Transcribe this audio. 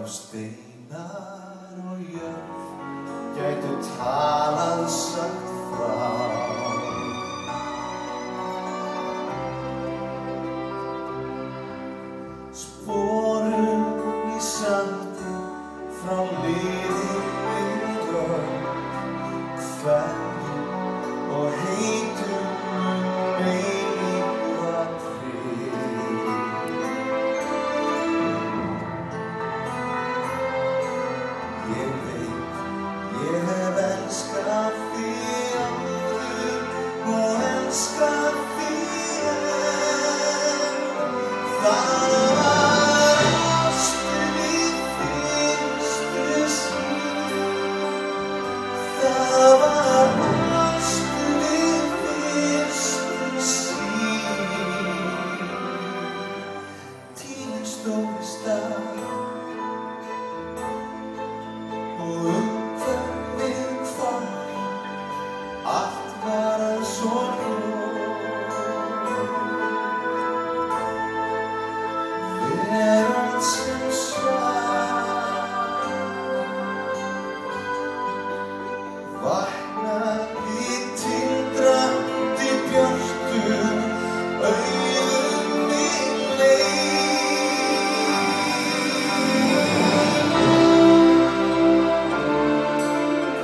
ef steinar og jörð gætu talað sagt frá. Sporum í sandi frá liðinni vörn, kveðjum og heitum eilífa frið. Ég veit, ég hef elskað þig áður og elskað þig enn. Það var ástin í fyrstu sýn. Það var ástin í fyrstu sýn. Tíminn stóð í stað og umhverfið hvarf. Allt var að svo